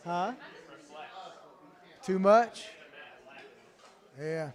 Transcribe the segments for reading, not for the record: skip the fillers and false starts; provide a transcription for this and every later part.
Huh? Too much? Yeah.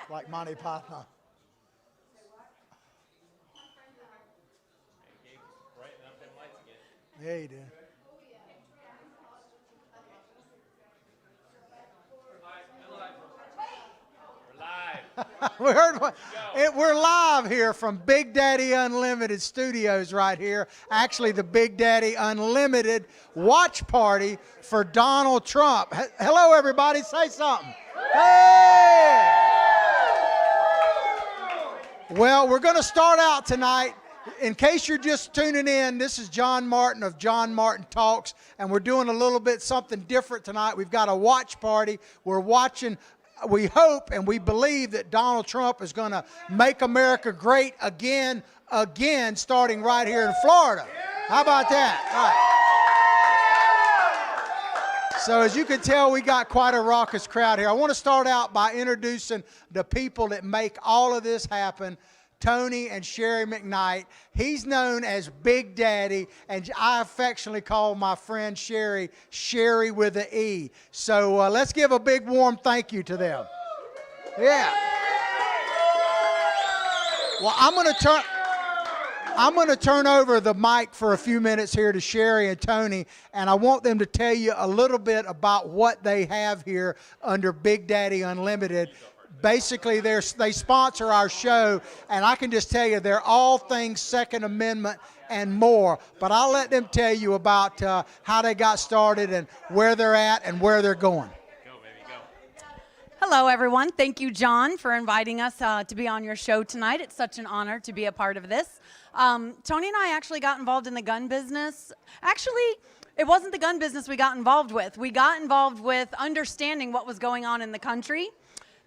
Like Monty Python. Yeah, he did. We're live here from Big Daddy Unlimited Studios right here. Actually, the Big Daddy Unlimited watch party for Donald Trump. Hello, everybody. Say something. Hey! Well, we're going to start out tonight. In case you're just tuning in, this is John Martin of John Martin Talks, and we're doing a little bit something different tonight. We've got a watch party. We're watching. We hope and we believe that Donald Trump is going to make America great again, starting right here in Florida. How about that? All right. So as you can tell, we got quite a raucous crowd here. I want to start out by introducing the people that make all of this happen. Tony and Sherry McKnight. He's known as Big Daddy, and I affectionately call my friend Sherry, Sherry with an E. So let's give a big warm thank you to them. Yeah. Well, I'm going to turn over the mic for a few minutes here to Sherry and Tony, and I want them to tell you a little bit about what they have here under Big Daddy Unlimited. Basically, they sponsor our show, and I can just tell you they're all things Second Amendment and more. But I'll let them tell you about how they got started and where they're at and where they're going. Go, baby, go. Hello, everyone. Thank you, John, for inviting us to be on your show tonight. It's such an honor to be a part of this. Tony and I actually got involved in the gun business. Actually, it wasn't the gun business we got involved with. We got involved with understanding what was going on in the country.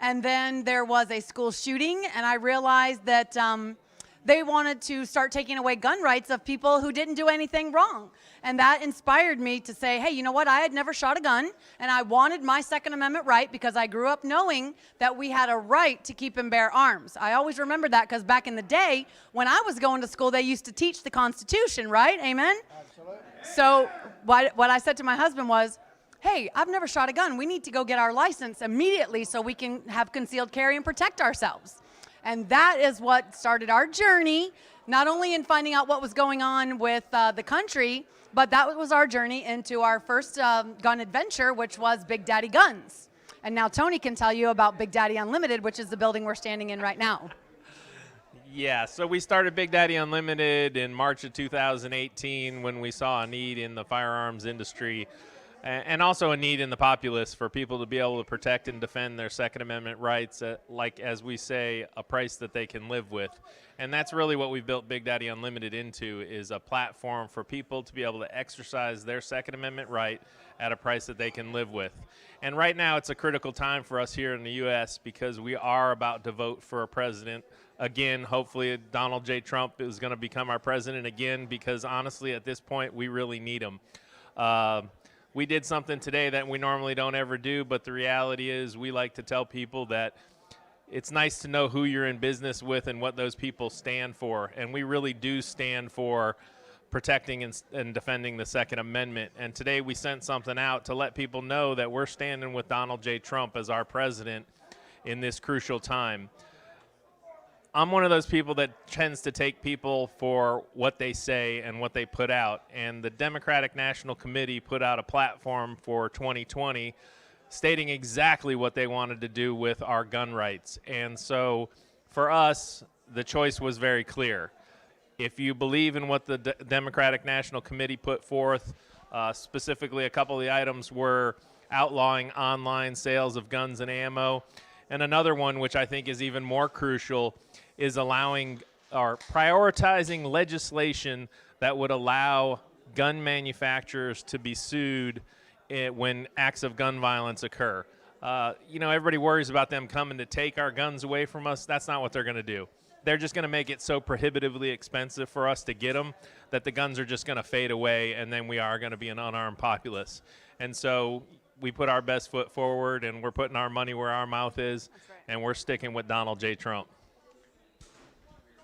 And then there was a school shooting, and I realized that they wanted to start taking away gun rights of people who didn't do anything wrong. And that inspired me to say, hey, you know what? I had never shot a gun, and I wanted my Second Amendment right because I grew up knowing that we had a right to keep and bear arms. I always remember that because back in the day, when I was going to school, they used to teach the Constitution, right? Amen? Absolutely. So what I said to my husband was, hey, I've never shot a gun. We need to go get our license immediately so we can have concealed carry and protect ourselves. And that is what started our journey, not only in finding out what was going on with the country, but that was our journey into our first gun adventure, which was Big Daddy Guns. And now Tony can tell you about Big Daddy Unlimited, which is the building we're standing in right now. Yeah, so we started Big Daddy Unlimited in March of 2018 when we saw a need in the firearms industry and also a need in the populace for people to be able to protect and defend their Second Amendment rights at, like, as we say, a price that they can live with. And that's really what we built Big Daddy Unlimited into, is a platform for people to be able to exercise their Second Amendment right at a price that they can live with. And right now it's a critical time for us here in the U.S. because we are about to vote for a president. Again, hopefully Donald J. Trump is going to become our president again because, honestly, at this point, we really need him. We did something today that we normally don't ever do, but the reality is we like to tell people that it's nice to know who you're in business with and what those people stand for. And we really do stand for protecting and defending the Second Amendment. And today we sent something out to let people know that we're standing with Donald J. Trump as our president in this crucial time. I'm one of those people that tends to take people for what they say and what they put out. And the Democratic National Committee put out a platform for 2020 stating exactly what they wanted to do with our gun rights. And so for us, the choice was very clear. If you believe in what the Democratic National Committee put forth, specifically a couple of the items were outlawing online sales of guns and ammo. And another one, which I think is even more crucial, is allowing or prioritizing legislation that would allow gun manufacturers to be sued when acts of gun violence occur. Everybody worries about them coming to take our guns away from us. That's not what they're going to do. They're just going to make it so prohibitively expensive for us to get them that the guns are just going to fade away, and then we are going to be an unarmed populace. And so we put our best foot forward, and we're putting our money where our mouth is, and we're sticking with Donald J. Trump.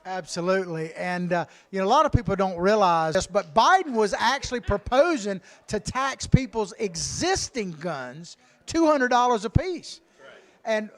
Absolutely. And, a lot of people don't realize this, but Biden was actually proposing to tax people's existing guns $200 a piece. Right. And,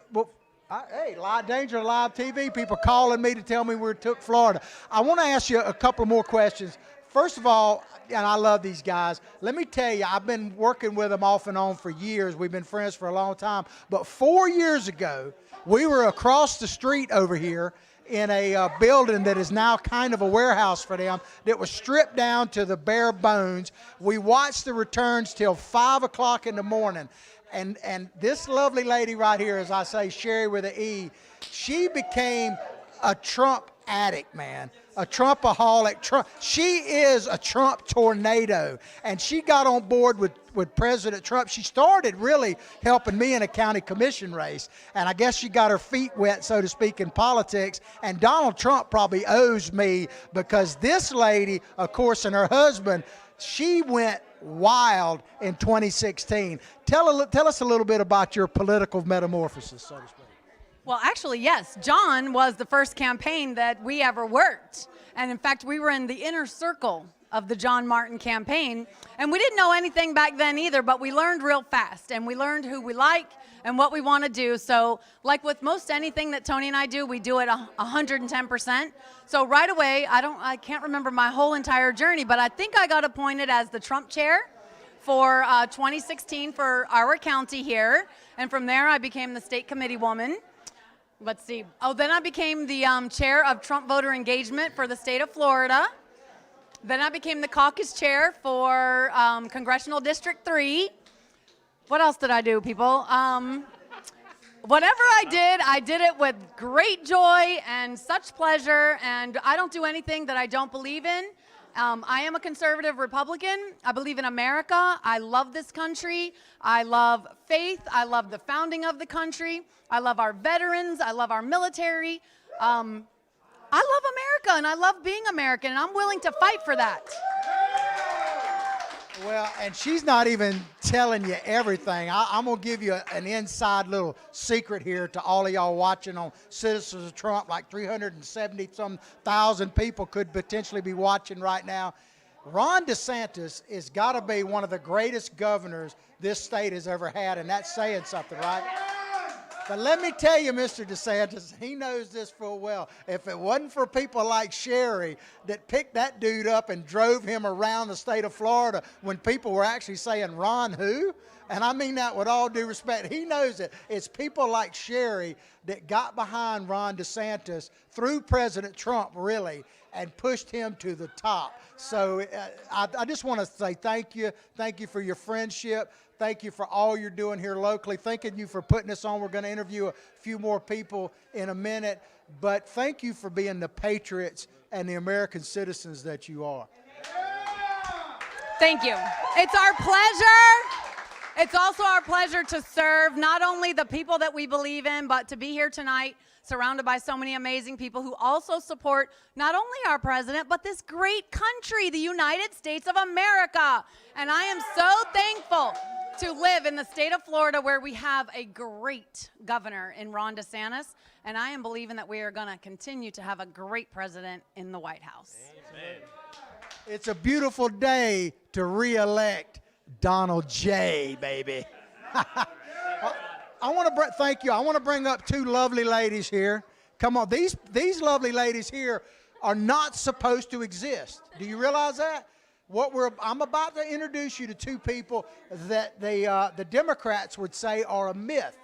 Danger Live TV, people calling me to tell me we took Florida. I want to ask you a couple more questions. First of all, and I love these guys, let me tell you, I've been working with them off and on for years. We've been friends for a long time. But 4 years ago, we were across the street over here in a building that is now kind of a warehouse for them that was stripped down to the bare bones. We watched the returns till 5 o'clock in the morning. And this lovely lady right here, as I say, Sherry with an E, she became a Trump addict, man, a Trumpaholic. She is a Trump tornado, and she got on board with President Trump. She started really helping me in a county commission race, and I guess she got her feet wet, so to speak, in politics. And Donald Trump probably owes me, because this lady, of course, and her husband, she went wild in 2016. Tell us a little bit about your political metamorphosis, so to speak. Well, actually, yes. John was the first campaign that we ever worked. And in fact, we were in the inner circle of the John Martin campaign. And we didn't know anything back then either, but we learned real fast. And we learned who we like and what we want to do. So like with most anything that Tony and I do, we do it 110%. So right away, I can't remember my whole entire journey, but I think I got appointed as the Trump chair for 2016 for our county here. And from there, I became the state committee woman. Let's see. Oh, then I became the chair of Trump voter engagement for the state of Florida. Then I became the caucus chair for Congressional District 3. What else did I do, people? Whatever I did it with great joy and such pleasure, and I don't do anything that I don't believe in. I am a conservative Republican. I believe in America. I love this country. I love faith. I love the founding of the country. I love our veterans. I love our military. I love America, and I love being American, and I'm willing to fight for that. Well, and she's not even telling you everything. I'm going to give you an inside little secret here to all of y'all watching on Citizens of Trump. Like 370-some thousand people could potentially be watching right now. Ron DeSantis has got to be one of the greatest governors this state has ever had, and that's saying something, right? But let me tell you, Mr. DeSantis, he knows this full well. If it wasn't for people like Sherry that picked that dude up and drove him around the state of Florida when people were actually saying, Ron who? And I mean that with all due respect. He knows it. It's people like Sherry that got behind Ron DeSantis through President Trump, really, and pushed him to the top. So I just want to say thank you. Thank you for your friendship. Thank you for all you're doing here locally. Thanking you for putting us on. We're going to interview a few more people in a minute. But thank you for being the patriots and the American citizens that you are. Thank you. It's our pleasure. It's also our pleasure to serve not only the people that we believe in, but to be here tonight surrounded by so many amazing people who also support not only our president, but this great country, the United States of America. And I am so thankful to live in the state of Florida, where we have a great governor in Ron DeSantis. And I am believing that we are going to continue to have a great president in the White House. Amen. It's a beautiful day to re-elect Donald J, baby. I want to thank you. I want to bring up two lovely ladies here. Come on, these lovely ladies here are not supposed to exist. Do you realize that? I'm about to introduce you to two people that the Democrats would say are a myth.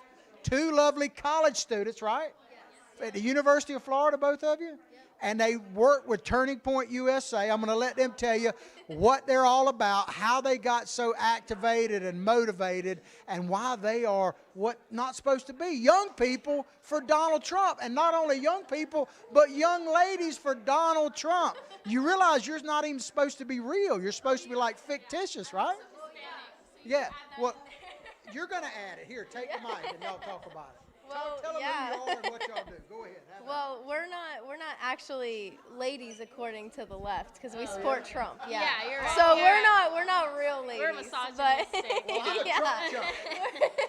Two lovely college students, right? Yes. At the University of Florida, both of you? Yes. and they work with Turning Point USA. I'm going to let them tell you what they're all about, how they got so activated and motivated, and why they are what not supposed to be, young people for Donald Trump. And not only young people, but young ladies for Donald Trump. You realize you're not even supposed to be real. You're supposed to be like fictitious, right? Yeah. Well, you're going to add it. Here, take the mic and y'all talk about it. Well, Tell them yeah. who you are and what y'all do. Go ahead. Have Well, we're not actually ladies according to the left because we support Trump. Yeah. Yeah, you're right. So You're we're not real ladies. We're misogynistic. Well, I'm a yeah. Trump jump.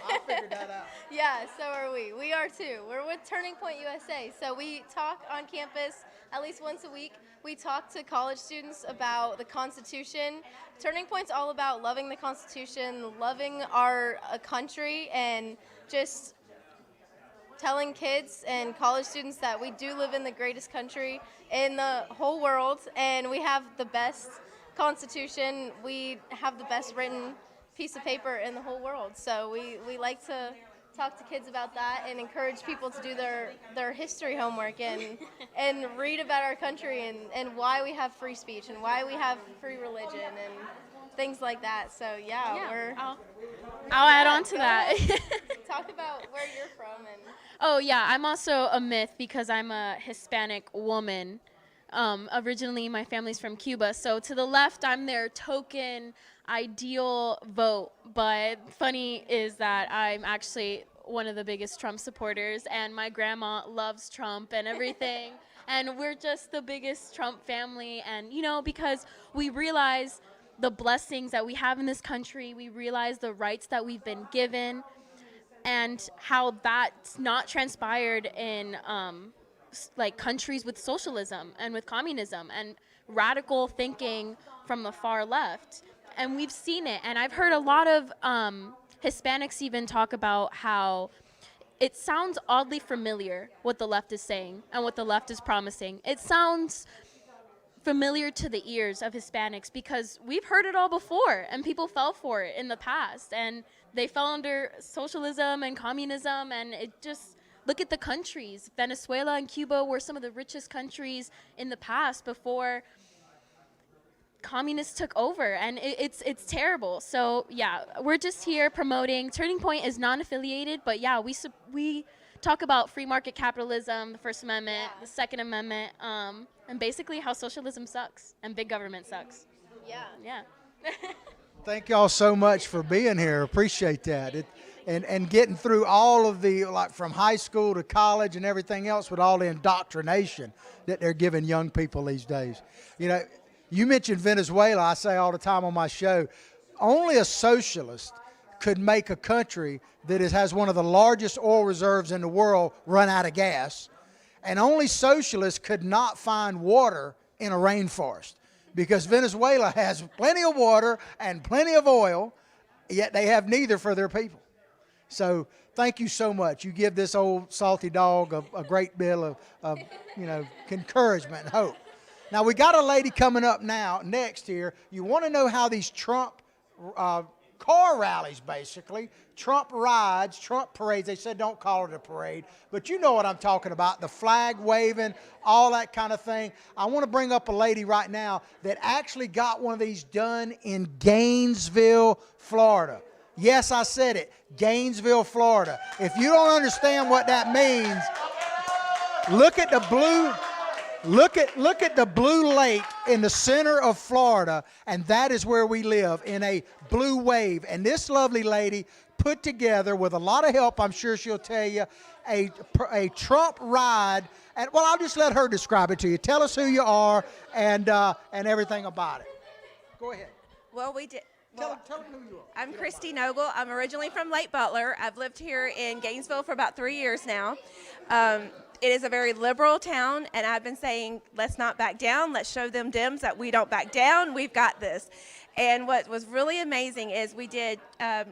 I figured that out. Yeah, so are we. We are too. We're with Turning Point USA. So we talk on campus at least once a week. We talk to college students about the Constitution. Turning Point's all about loving the Constitution, loving our country, and just telling kids and college students that we do live in the greatest country in the whole world, and we have the best Constitution. We have the best written piece of paper in the whole world. So we like to talk to kids about that and encourage people to do their history homework and read about our country and why we have free speech and why we have free religion and things like that. So we're I'll add on to that. talk about where you're from. And Oh, yeah, I'm also a myth because I'm a Hispanic woman. Originally, my family's from Cuba, so to the left, I'm their token ideal vote. But funny is that I'm actually one of the biggest Trump supporters, and my grandma loves Trump and everything. And we're just the biggest Trump family. And, because we realize the blessings that we have in this country, we realize the rights that we've been given, and how that's not transpired in countries with socialism and with communism and radical thinking from the far left. And we've seen it. And I've heard a lot of Hispanics even talk about how it sounds oddly familiar what the left is saying and what the left is promising. It sounds familiar to the ears of Hispanics because we've heard it all before, and people fell for it in the past, and they fell under socialism and communism. And it just, look at the countries. Venezuela and Cuba were some of the richest countries in the past before communists took over, and it's terrible. So we're just here promoting. Turning Point is non-affiliated, but we talk about free market capitalism, the First Amendment, the Second Amendment, and basically how socialism sucks and big government sucks. Yeah. Thank y'all so much for being here. Appreciate that. And getting through all of the, from high school to college and everything else with all the indoctrination that they're giving young people these days. You mentioned Venezuela. I say all the time on my show, only a socialist could make a country that has one of the largest oil reserves in the world run out of gas. And only socialists could not find water in a rainforest, because Venezuela has plenty of water and plenty of oil, yet they have neither for their people. So thank you so much. You give this old salty dog a great deal of encouragement and hope. Now, we got a lady coming up next here. You want to know how these Trump car rallies, basically, Trump rides, Trump parades, they said don't call it a parade, but you know what I'm talking about, the flag waving, all that kind of thing. I want to bring up a lady right now that actually got one of these done in Gainesville, Florida. Yes, I said it, Gainesville, Florida. If you don't understand what that means, look at the blue... Look at the blue lake in the center of Florida, and that is where we live, in a blue wave. And this lovely lady put together, with a lot of help, I'm sure she'll tell you, a Trump ride. And well, I'll just let her describe it to you. Tell us who you are and everything about it. Go ahead. Well, we did. Tell them who you are. I'm Christy Nogle. I'm originally from Lake Butler. I've lived here in Gainesville for about 3 years now. It is a very liberal town, and I've been saying, let's not back down. Let's show them Dems that we don't back down. We've got this. And what was really amazing is we did a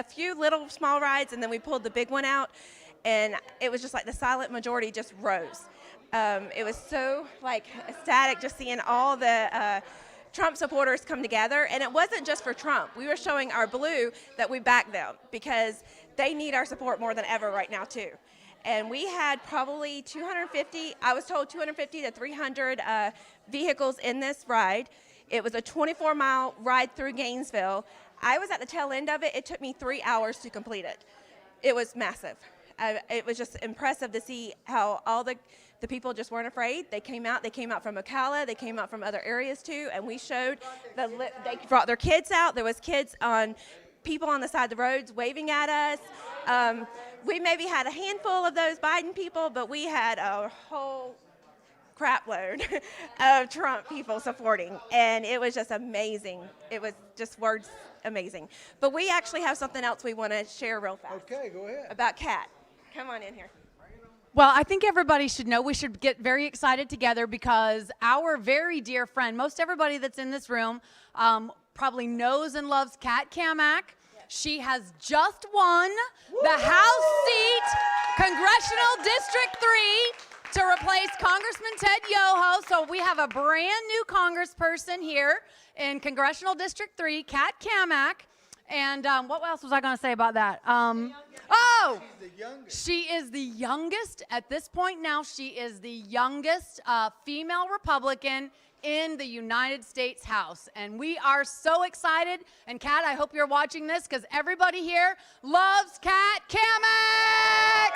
few little small rides, and then we pulled the big one out, and it was just like the silent majority just rose. It was so ecstatic just seeing all the Trump supporters come together, and it wasn't just for Trump. We were showing our blue that we back them because they need our support more than ever right now too. and we had probably 250, I was told 250 to 300 vehicles in this ride. It was a 24-mile ride through Gainesville. I was at the tail end of it. It took me 3 hours to complete it. It was massive. It was just impressive to see how all the people just weren't afraid. They came out from Ocala, they came out from other areas too, and we showed, they brought their kids out. There was people on the side of the roads waving at us. We maybe had a handful of those Biden people, but we had a whole crap load of Trump people supporting, and it was just amazing. It was just words amazing. But we actually have something else we want to share real fast. Okay, go ahead. About Kat. Come on in here. Well, I think everybody should know, we should get very excited together because our very dear friend, most everybody that's in this room probably knows and loves Kat Kamak. She has just won the House seat, Congressional District 3, to replace Congressman Ted Yoho. So we have a brand new congressperson here in Congressional District 3, Kat Kamak. And what else was I going to say about that? She is the youngest. At this point now, she is the youngest female Republican in the United States House. And we are so excited. And Kat, I hope you're watching this because everybody here loves Kat Kamak.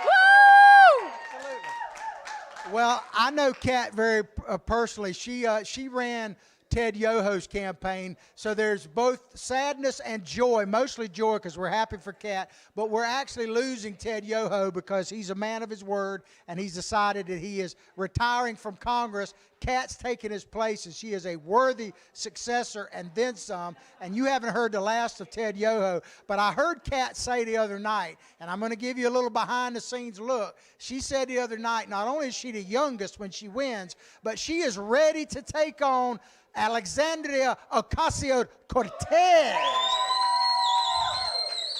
Woo! Absolutely. Well, I know Kat very personally. She ran Ted Yoho's campaign. So there's both sadness and joy, mostly joy because we're happy for Kat, but we're actually losing Ted Yoho because he's a man of his word and he's decided that he is retiring from Congress. Kat's taking his place and she is a worthy successor and then some. And you haven't heard the last of Ted Yoho, but I heard Kat say the other night, and I'm going to give you a little behind the scenes look. She said the other night, not only is she the youngest when she wins, but she is ready to take on Alexandria Ocasio-Cortez.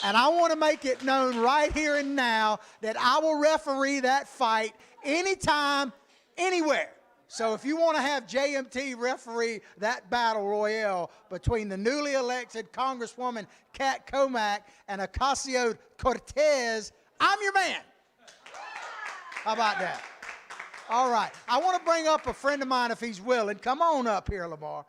And I want to make it known right here and now that I will referee that fight anytime, anywhere. So if you want to have JMT referee that battle royale between the newly elected Congresswoman Kat Kamak and Ocasio-Cortez, I'm your man. How about that? All right. I want to bring up a friend of mine if he's willing. Come on up here, Lamar.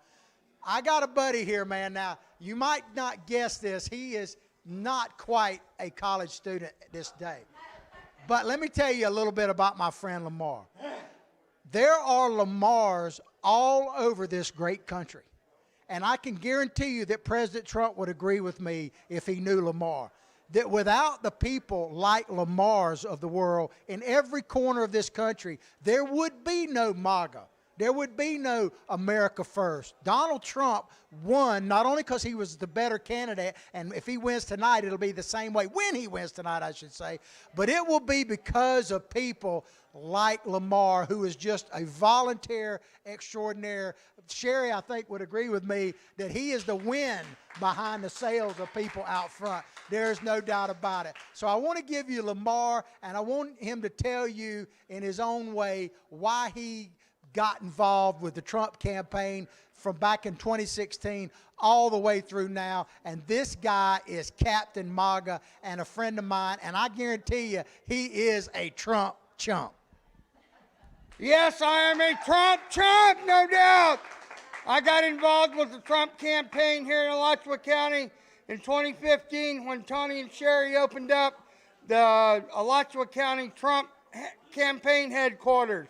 I got a buddy here, man. Now, you might not guess this. He is not quite a college student this day. But let me tell you a little bit about my friend Lamar. There are Lamars all over this great country. And I can guarantee you that President Trump would agree with me if he knew Lamar. That without the people like Lamar's of the world in every corner of this country, there would be no MAGA. There would be no America First. Donald Trump won not only because he was the better candidate, and if he wins tonight, it'll be the same way when he wins tonight, I should say, but it will be because of people like Lamar, who is just a volunteer extraordinaire. Sherry, I think, would agree with me that he is the wind behind the sails of people out front. There's no doubt about it. So I want to give you Lamar, and I want him to tell you in his own way why he got involved with the Trump campaign from back in 2016 all the way through now. And this guy is Captain MAGA and a friend of mine, and I guarantee you he is a Trump chump. Yes, I am a Trump chump, no doubt. I got involved with the Trump campaign here in Alachua County in 2015 when Tony and Sherry opened up the Alachua County Trump campaign headquarters.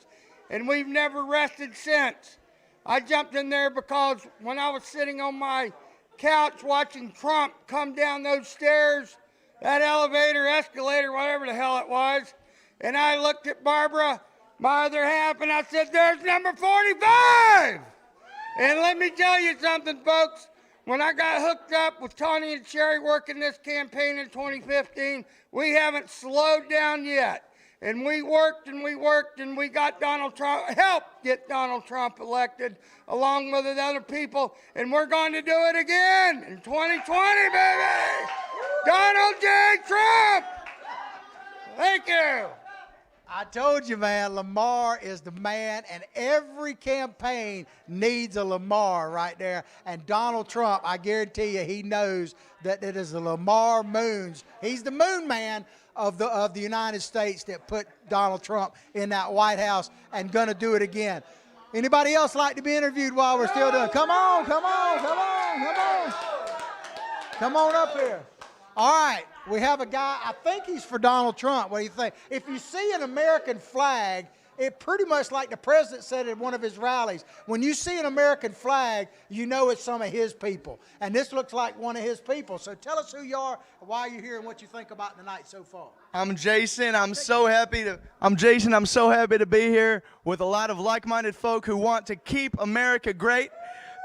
And we've never rested since. I jumped in there because when I was sitting on my couch watching Trump come down those stairs, that elevator, escalator, whatever the hell it was, and I looked at Barbara, my other half, and I said, there's number 45! And let me tell you something, folks. When I got hooked up with Tony and Sherry working this campaign in 2015, we haven't slowed down yet. And we worked and we worked and we got Donald Trump, helped get Donald Trump elected along with the other people. And we're going to do it again in 2020, baby. Donald J. Trump. Thank you. I told you, man, Lamar is the man, and every campaign needs a Lamar right there. And Donald Trump, I guarantee you, he knows that it is the Lamar Moons. He's the moon man of the United States that put Donald Trump in that White House and going to do it again. Anybody else like to be interviewed while we're still doing it? Come on, come on, come on, come on. Come on up here. All right, we have a guy, I think he's for Donald Trump. What do you think? If you see an American flag, it pretty much like the president said at one of his rallies, when you see an American flag, you know it's some of his people. And this looks like one of his people. So tell us who you are, why you're here, and what you think about the night so far. I'm Jason. I'm so happy to be here with a lot of like-minded folk who want to keep America great,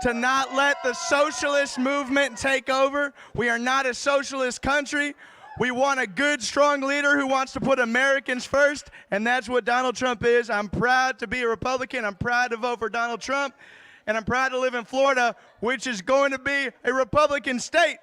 to not let the socialist movement take over. We are not a socialist country. We want a good, strong leader who wants to put Americans first, and that's what Donald Trump is. I'm proud to be a Republican. I'm proud to vote for Donald Trump, and I'm proud to live in Florida, which is going to be a Republican state.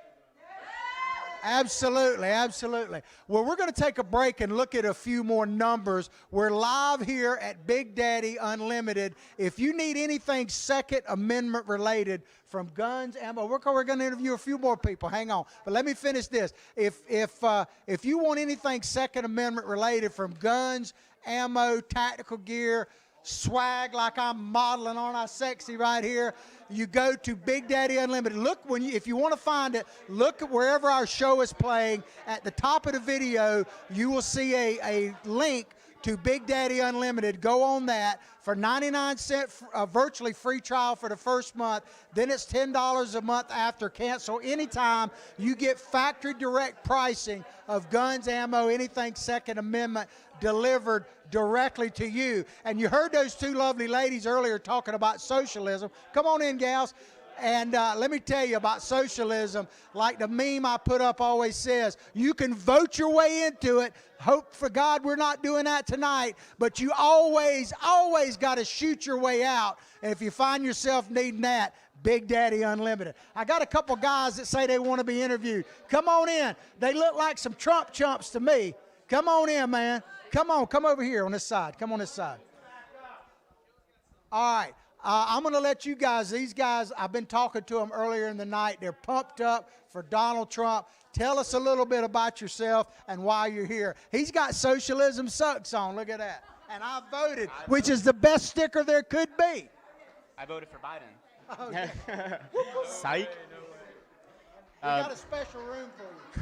Absolutely, absolutely. Well, we're going to take a break and look at a few more numbers. We're live here at Big Daddy Unlimited. If you need anything Second Amendment related, from guns, ammo, we're going to interview a few more people. Hang on. But let me finish this. If you want anything Second Amendment related, from guns, ammo, tactical gear, swag like I'm modeling on our sexy right here, you go to Big Daddy Unlimited. Look, if you want to find it, look at wherever our show is playing. At the top of the video, you will see a link to Big Daddy Unlimited. Go on that for 99 cents, virtually free trial for the first month. Then it's $10 a month after. Cancel anytime. You get factory direct pricing of guns, ammo, anything Second Amendment delivered directly to you. And you heard those two lovely ladies earlier talking about socialism. Come on in, gals. And let me tell you about socialism. Like the meme I put up always says, you can vote your way into it. Hope for God we're not doing that tonight. But you always got to shoot your way out. And if you find yourself needing that, Big Daddy Unlimited. I got a couple guys that say they want to be interviewed. Come on in. They look like some Trump chumps to me. Come on in, man. Come on. Come over here on this side. Come on this side. All right. I'm going to let you guys, these guys, I've been talking to them earlier in the night. They're pumped up for Donald Trump. Tell us a little bit about yourself and why you're here. He's got Socialism Sucks on. Look at that. And I voted, which is the best sticker there could be. I voted for Biden. Oh, yeah. Psych. We got a special room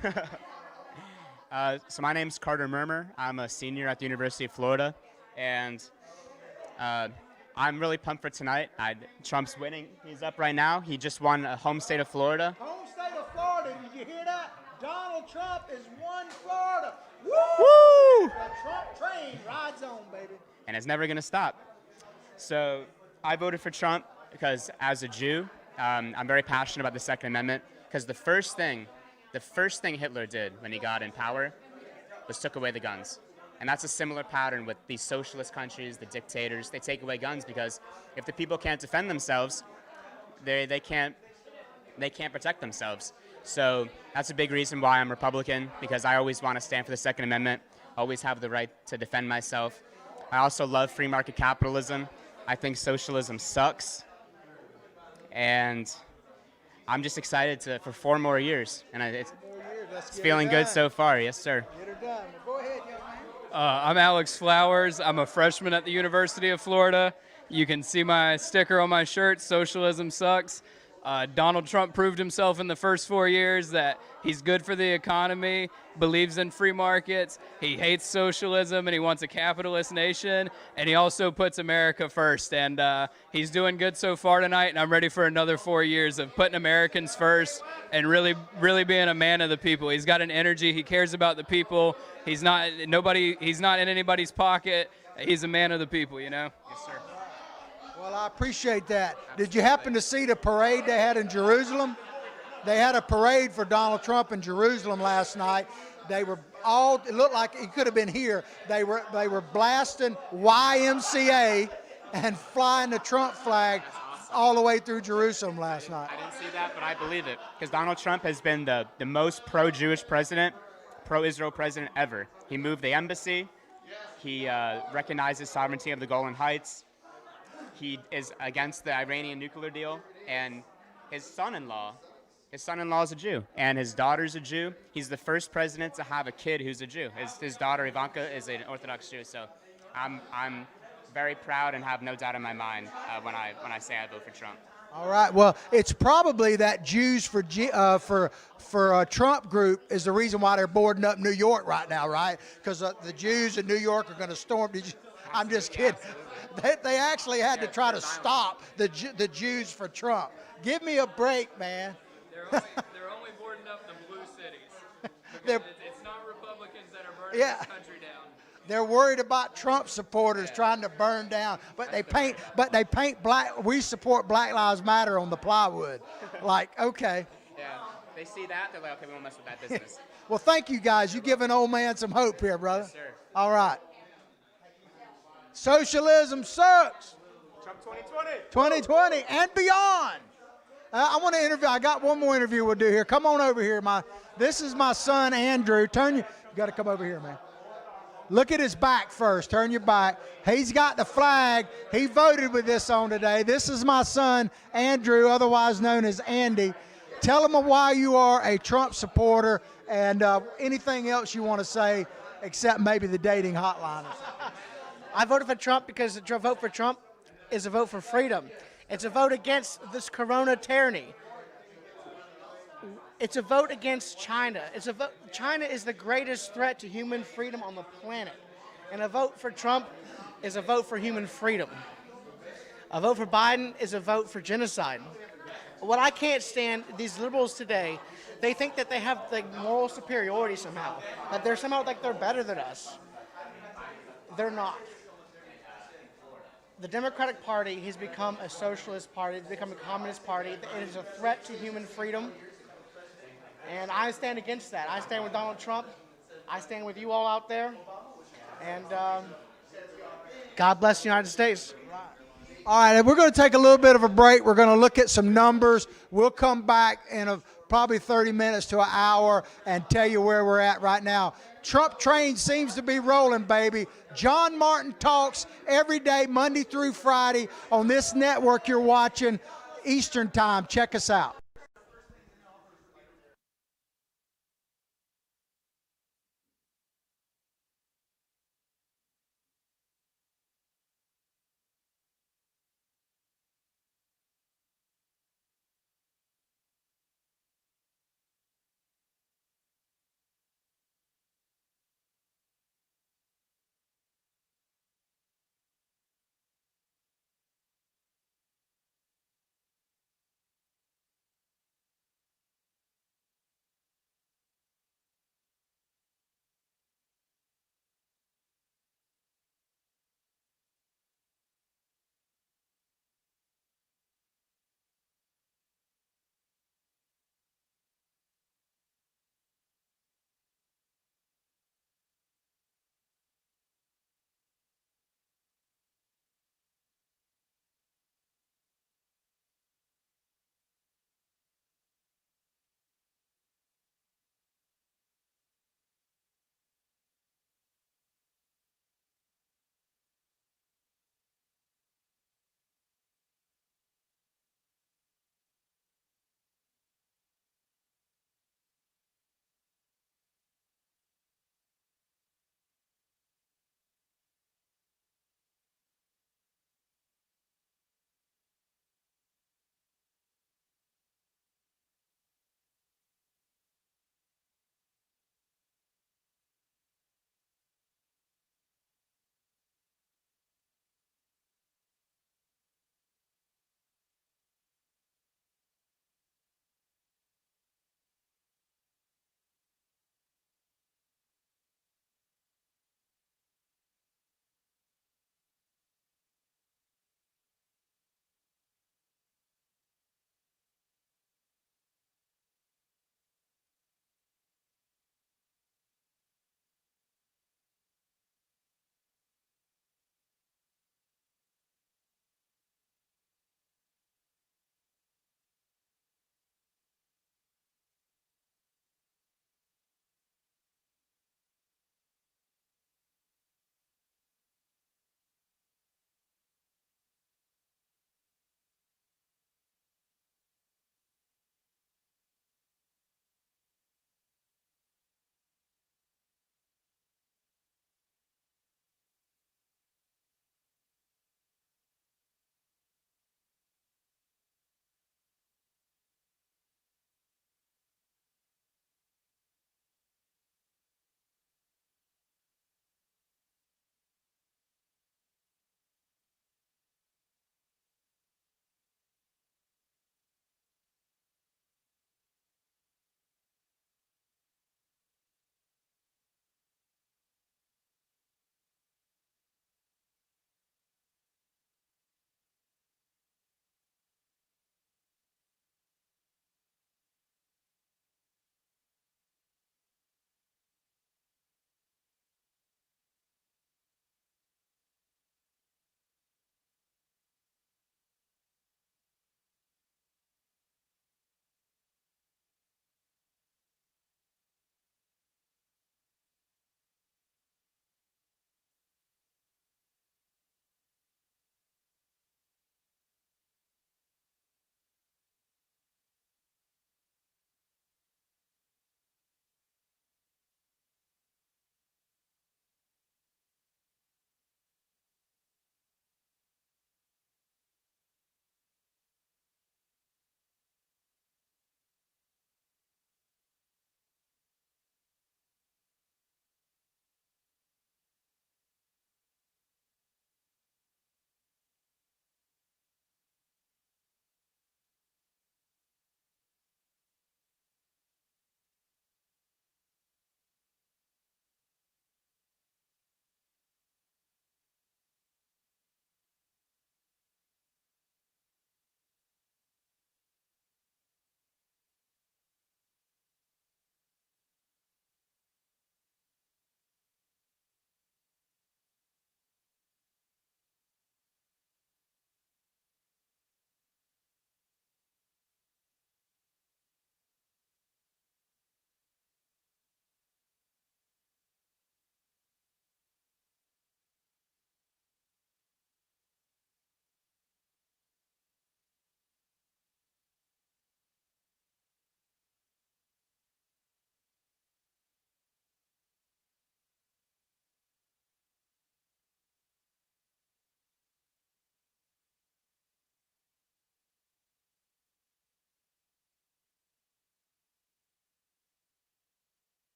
for you. So my name's Carter Murmer. I'm a senior at the University of Florida, and I'm really pumped for tonight. Trump's winning. He's up right now. He just won a home state of Florida. Home state of Florida. Did you hear that? Donald Trump has won Florida. Woo! Woo! The Trump train rides on, baby. And it's never going to stop. So I voted for Trump because as a Jew, I'm very passionate about the Second Amendment, because the first thing Hitler did when he got in power was took away the guns. And that's a similar pattern with these socialist countries, the dictators. They take away guns because if the people can't defend themselves, they can't protect themselves. So that's a big reason why I'm Republican, because I always want to stand for the Second Amendment, always have the right to defend myself. I also love free market capitalism. I think socialism sucks. And I'm just excited for 4 more years. And it's feeling good so far. Yes, sir. Get her done. Well, go ahead, young man. I'm Alex Flowers. I'm a freshman at the University of Florida. You can see my sticker on my shirt, Socialism Sucks. Donald Trump proved himself in the first 4 years that he's good for the economy, believes in free markets, he hates socialism, and he wants a capitalist nation, and he also puts America first. And he's doing good so far tonight, and I'm ready for another 4 years of putting Americans first and really, really being a man of the people. He's got an energy. He cares about the people. He's not in anybody's pocket. He's a man of the people, you know? Yes, sir. Well, I appreciate that. Did you happen to see the parade they had in Jerusalem? They had a parade for Donald Trump in Jerusalem last night. They were all, it looked like it could have been here. They were blasting YMCA and flying the Trump flag all the way through Jerusalem last night. I didn't see that, but I believe it, because Donald Trump has been the most pro-Jewish president, pro-Israel president ever. He moved the embassy. He recognizes sovereignty of the Golan Heights. He is against the Iranian nuclear deal, and his son-in-law is a Jew, and his daughter's a Jew. He's the first president to have a kid who's a Jew. His daughter Ivanka is an Orthodox Jew, so I'm very proud and have no doubt in my mind when I say I vote for Trump. All right. Well, it's probably that Jews for Trump group is the reason why they're boarding up New York right now, right? Because the Jews in New York are going to storm. I'm just kidding. They actually had to try to stop the Jews for Trump. Give me a break, man. They're only boarding up the blue cities. It's not Republicans that are burning this country down. They're worried about Trump supporters trying to burn down, but they paint black. We support Black Lives Matter on the plywood. Like, okay. Yeah, they see that, they're like, okay, we won't mess with that business. Well, thank you guys. You give an old man some hope here, brother. Yes, sir. All right. Socialism sucks. Trump 2020. 2020 and beyond. I want to interview. I got one more interview we'll do here. Come on over here. This is my son, Andrew. You got to come over here, man. Look at his back first. Turn your back. He's got the flag. He voted with this on today. This is my son, Andrew, otherwise known as Andy. Tell him why you are a Trump supporter and anything else you want to say except maybe the dating hotline. I voted for Trump because a vote for Trump is a vote for freedom. It's a vote against this corona tyranny. It's a vote against China. China is the greatest threat to human freedom on the planet. And a vote for Trump is a vote for human freedom. A vote for Biden is a vote for genocide. What I can't stand, these liberals today, they think that they have like moral superiority somehow. That they're somehow like they're better than us. They're not. The Democratic Party has become a socialist party. It's become a communist party. It is a threat to human freedom. And I stand against that. I stand with Donald Trump. I stand with you all out there. And God bless the United States. All right, we're going to take a little bit of a break. We're going to look at some numbers. We'll come back in probably 30 minutes to an hour and tell you where we're at right now. Trump train seems to be rolling, baby. John Martin Talks every day, Monday through Friday, on this network you're watching, Eastern Time. Check us out.